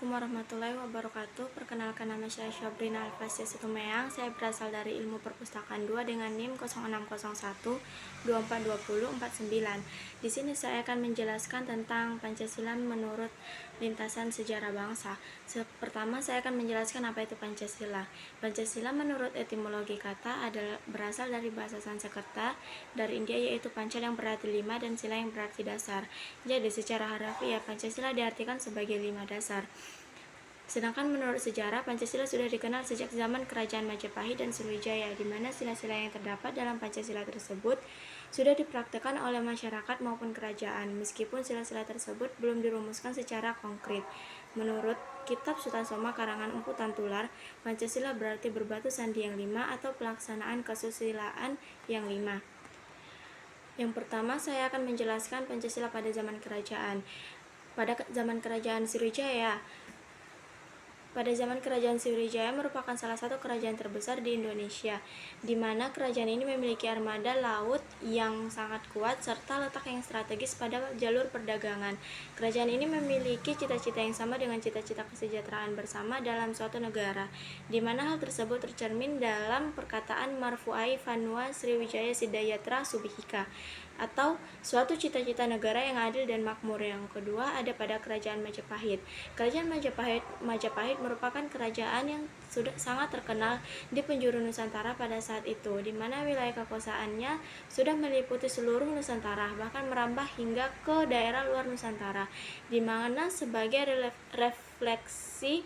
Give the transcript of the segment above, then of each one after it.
Assalamualaikum warahmatullahi wabarakatuh. Perkenalkan, nama saya Syabrina Alfasia Situmeang. Saya berasal dari Ilmu Perpustakaan 2 dengan NIM 0601 242049. Di sini saya akan menjelaskan tentang Pancasila menurut lintasan sejarah bangsa. Pertama, saya akan menjelaskan apa itu Pancasila. Pancasila menurut etimologi kata adalah berasal dari bahasa Sanskerta dari India, yaitu Pancal yang berarti 5 dan Sila yang berarti dasar. Jadi secara harfiah Pancasila diartikan sebagai 5 dasar. Sedangkan menurut sejarah, Pancasila sudah dikenal sejak zaman Kerajaan Majapahit dan Sriwijaya, di mana sila-sila yang terdapat dalam Pancasila tersebut sudah dipraktekkan oleh masyarakat maupun kerajaan, meskipun sila-sila tersebut belum dirumuskan secara konkret. Menurut Kitab Sultan Soma karangan Empu Tantular, Pancasila berarti berbatu sandi yang 5 atau pelaksanaan kesusilaan yang 5. Yang pertama, saya akan menjelaskan Pancasila pada zaman kerajaan. Pada zaman Kerajaan Sriwijaya, merupakan salah satu kerajaan terbesar di Indonesia, di mana kerajaan ini memiliki armada laut yang sangat kuat serta letak yang strategis pada jalur perdagangan. Kerajaan ini memiliki cita-cita yang sama dengan cita-cita kesejahteraan bersama dalam suatu negara, di mana hal tersebut tercermin dalam perkataan Marfu'ai Fanua Sriwijaya Sidayatra Subihika, atau suatu cita-cita negara yang adil dan makmur. Yang kedua ada pada Kerajaan Majapahit. Kerajaan Majapahit merupakan kerajaan yang sudah sangat terkenal di penjuru Nusantara pada saat itu, di mana wilayah kekuasaannya sudah meliputi seluruh Nusantara, bahkan merambah hingga ke daerah luar Nusantara, di mana sebagai refleksi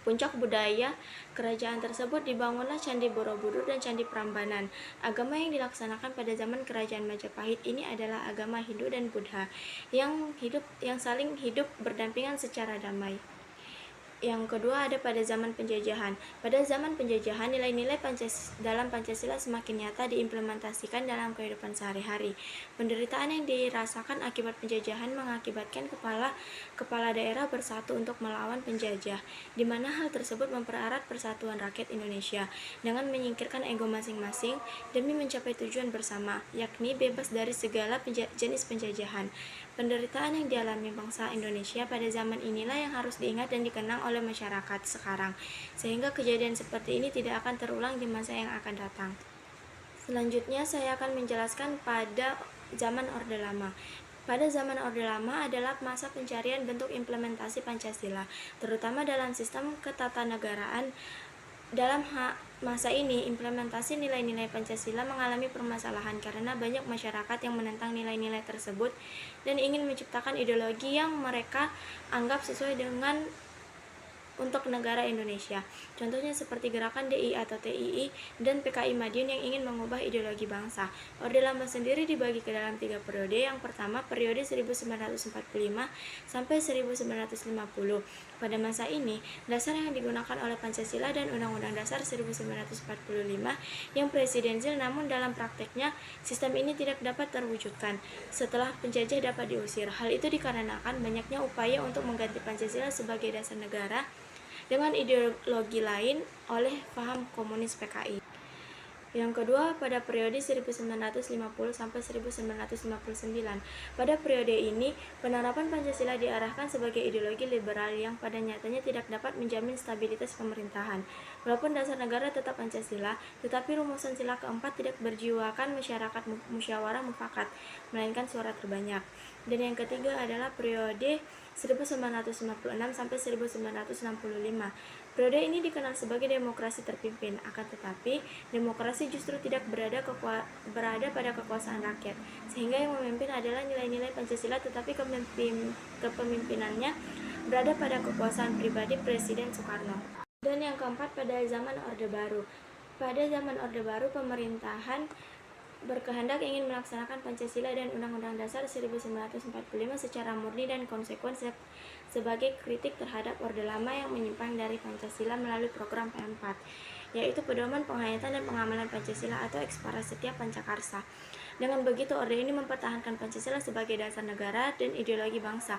puncak budaya kerajaan tersebut dibangunlah Candi Borobudur dan Candi Prambanan. Agama yang dilaksanakan pada zaman Kerajaan Majapahit ini adalah agama Hindu dan Buddha yang saling hidup berdampingan secara damai. Yang kedua ada pada zaman penjajahan. Pada zaman penjajahan, nilai-nilai dalam Pancasila semakin nyata diimplementasikan dalam kehidupan sehari-hari. Penderitaan yang dirasakan akibat penjajahan mengakibatkan kepala daerah bersatu untuk melawan penjajah, di mana hal tersebut mempererat persatuan rakyat Indonesia dengan menyingkirkan ego masing-masing demi mencapai tujuan bersama, yakni bebas dari segala jenis penjajahan. Penderitaan yang dialami bangsa Indonesia pada zaman inilah yang harus diingat dan dikenang oleh masyarakat sekarang, sehingga kejadian seperti ini tidak akan terulang di masa yang akan datang. Selanjutnya saya akan menjelaskan pada zaman Orde Lama. Pada zaman Orde Lama adalah masa pencarian bentuk implementasi Pancasila, terutama dalam sistem ketatanegaraan. Dalam masa ini, implementasi nilai-nilai Pancasila mengalami permasalahan karena banyak masyarakat yang menentang nilai-nilai tersebut dan ingin menciptakan ideologi yang mereka anggap sesuai dengan untuk negara Indonesia. Contohnya seperti gerakan DI atau TII dan PKI Madiun yang ingin mengubah ideologi bangsa. Orde Lama sendiri dibagi ke dalam 3 periode. Yang pertama, periode 1945 sampai 1950. Pada masa ini, dasar yang digunakan oleh Pancasila dan Undang-Undang Dasar 1945 yang presidensial, namun dalam prakteknya sistem ini tidak dapat terwujudkan setelah penjajah dapat diusir. Hal itu dikarenakan banyaknya upaya untuk mengganti Pancasila sebagai dasar negara dengan ideologi lain oleh paham komunis PKI. Yang kedua, pada periode 1950 sampai 1959. Pada periode ini, penerapan Pancasila diarahkan sebagai ideologi liberal yang pada nyatanya tidak dapat menjamin stabilitas pemerintahan. Walaupun dasar negara tetap Pancasila, tetapi rumusan sila keempat tidak berjiwakan masyarakat musyawarah mufakat, melainkan suara terbanyak. Dan yang ketiga adalah periode 1956 sampai 1965. Periode ini dikenal sebagai demokrasi terpimpin, akan tetapi demokrasi justru tidak berada pada kekuasaan rakyat, sehingga yang memimpin adalah nilai-nilai Pancasila, tetapi kepemimpinannya berada pada kekuasaan pribadi Presiden Soekarno. Dan yang keempat, pada zaman Orde Baru. Pada zaman Orde Baru, pemerintahan berkehendak ingin melaksanakan Pancasila dan Undang-Undang Dasar 1945 secara murni dan konsekuen sebagai kritik terhadap Orde Lama yang menyimpang dari Pancasila melalui program P4, yaitu Pedoman Penghayatan dan Pengamalan Pancasila atau Eksprasetya Pancakarsa. Dengan begitu, Orde ini mempertahankan Pancasila sebagai dasar negara dan ideologi bangsa,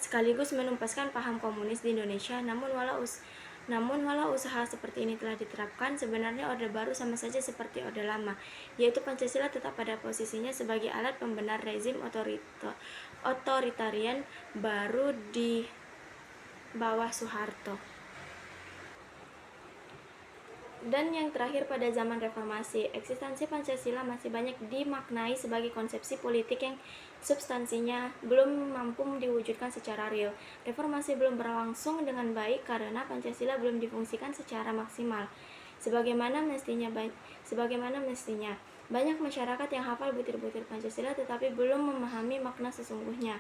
sekaligus menumpaskan paham komunis di Indonesia. Namun walau usaha seperti ini telah diterapkan, sebenarnya Orde Baru sama saja seperti Orde Lama, yaitu Pancasila tetap pada posisinya sebagai alat pembenar rezim otoritarian baru bawah Soeharto. Dan yang terakhir, pada zaman reformasi, eksistensi Pancasila masih banyak dimaknai sebagai konsepsi politik yang substansinya belum mampu diwujudkan secara real. Reformasi belum berlangsung dengan baik karena Pancasila belum difungsikan secara maksimal. Sebagaimana mestinya, banyak masyarakat yang hafal butir-butir Pancasila tetapi belum memahami makna sesungguhnya.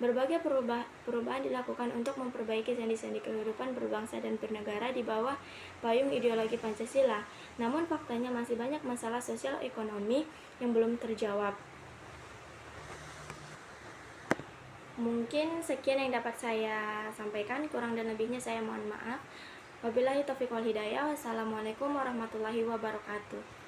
Berbagai perubahan dilakukan untuk memperbaiki sendi-sendi kehidupan berbangsa dan bernegara di bawah payung ideologi Pancasila. Namun faktanya masih banyak masalah sosial ekonomi yang belum terjawab. Mungkin sekian yang dapat saya sampaikan, kurang dan lebihnya saya mohon maaf. Wabillahi taufiq wal hidayah. Wassalamualaikum warahmatullahi wabarakatuh.